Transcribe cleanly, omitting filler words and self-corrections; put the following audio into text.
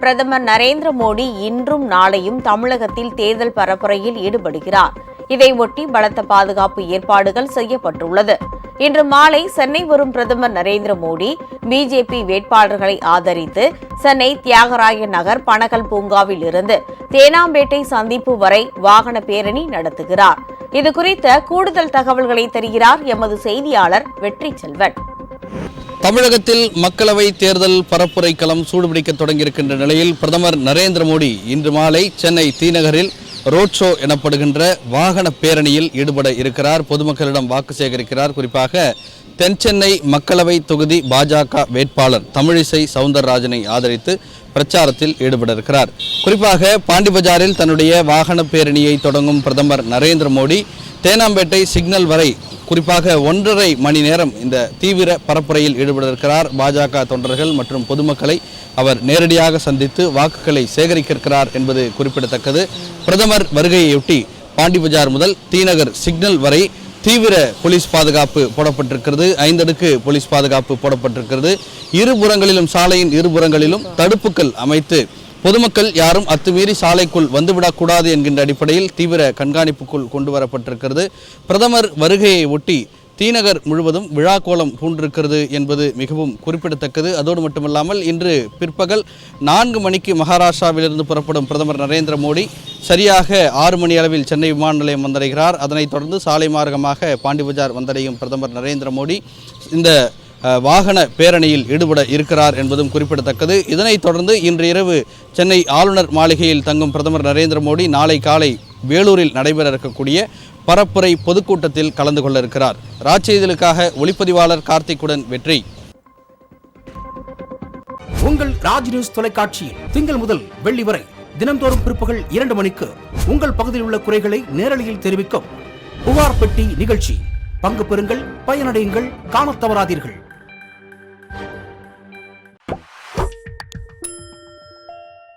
பிரதமர் நரேந்திர மோடி இன்றும் நாளையும் தமிழகத்தில் தேர்தல் பரப்புரையில் ஈடுபடுகிறார். இதையொட்டி பலத்த பாதுகாப்பு ஏற்பாடுகள் செய்யப்பட்டுள்ளது. இன்று மாலை சென்னை வரும் பிரதமர் நரேந்திர மோடி பிஜேபி வேட்பாளர்களை ஆதரித்து சென்னை தியாகராய நகர் பனகல் பூங்காவில் இருந்து தேனாம்பேட்டை சந்திப்பு வரை வாகன பேரணி நடத்துகிறார். இதுகுறித்த கூடுதல் தகவல்களை தருகிறார் எமது செய்தியாளர் வெற்றி செல்வன். தமிழகத்தில் மக்களவை தேர்தல் பரப்புரை களம் சூடுபிடிக்க தொடங்கியிருக்கின்ற நிலையில் பிரதமர் நரேந்திர மோடி இன்று மாலை சென்னை தீநகரில் ரோட் ஷோ எனப்படுகின்ற வாகன பேரணியில் ஈடுபட இருக்கிறார். பொதுமக்களிடம் வாக்கு சேகரிக்கிறார். குறிப்பாக தென்சென்னை மக்களவை தொகுதி பாஜக வேட்பாளர் தமிழிசை சவுந்தரராஜனை ஆதரித்து பிரச்சாரத்தில் ஈடுபட இருக்கிறார். குறிப்பாக பாண்டிபஜாரில் தன்னுடைய வாகன பேரணியை தொடங்கும் பிரதமர் நரேந்திர மோடி தேனாம்பேட்டை சிக்னல் வரை குறிப்பாக 1.5 மணி நேரம் இந்த தீவிர பரப்புரையில் ஈடுபட இருக்கிறார். பாஜக தொண்டர்கள் மற்றும் பொதுமக்களை அவர் நேரடியாக சந்தித்து வாக்குகளை சேகரிக்க இருக்கிறார் என்பது குறிப்பிடத்தக்கது. பிரதமர் வருகையொட்டி பாண்டிபஜார் முதல் தீநகர் சிக்னல் வரை தீவிர போலீஸ் பாதுகாப்பு போடப்பட்டிருக்கிறது. 5 அடுக்கு போலீஸ் பாதுகாப்பு போடப்பட்டிருக்கிறது. இருபுறங்களிலும் சாலையின் இருபுறங்களிலும் தடுப்புகள் அமைத்து பொதுமக்கள் யாரும் அத்துமீறி சாலைக்குள் வந்துவிடக்கூடாது என்கின்ற அடிப்படையில் தீவிர கண்காணிப்புக்குள் கொண்டு வரப்பட்டிருக்கிறது. பிரதமர் வருகையை ஒட்டி தீநகர் முழுவதும் விழா கோலம் பூண்டிருக்கிறது என்பது மிகவும் குறிப்பிடத்தக்கது. அதோடு மட்டுமல்லாமல் இன்று பிற்பகல் 4 மணிக்கு மகாராஷ்டிராவிலிருந்து புறப்படும் பிரதமர் நரேந்திர மோடி சரியாக 6 மணி அளவில் சென்னை விமான நிலையம் வந்தடைகிறார். அதனைத் தொடர்ந்து சாலை மார்க்கமாக பாண்டிபஜார் வந்தடையும் பிரதமர் நரேந்திர மோடி இந்த வாகன பேரணியில் ஈடுபட இருக்கிறார் என்பதும் குறிப்பிடத்தக்கது. இதனைத் தொடர்ந்து இன்று இரவு சென்னை ஆளுநர் மாளிகையில் தங்கும் பிரதமர் நரேந்திர மோடி நாளை காலை வேலூரில் நடைபெற இருக்கக்கூடிய பரப்புரை பொதுக்கூட்டத்தில் கலந்து கொள்ள இருக்கிறார். ராஜ்செய்திகளுக்காக ஒளிப்பதிவாளர் கார்த்திக்குடன் வெற்றி. உங்கள் ராஜ் நியூஸ் தொலைக்காட்சியில் திங்கள் முதல் வெள்ளி வரை தினந்தோறும் பிற்பகல் 2 மணிக்கு உங்கள் பகுதியில் உள்ள குறைகளை நேரலையில் தெரிவிக்கும் புகார் பெட்டி நிகழ்ச்சி. பங்கு பெறுங்கள், பயனடையுங்கள், காணத் தவறாதீர்கள்.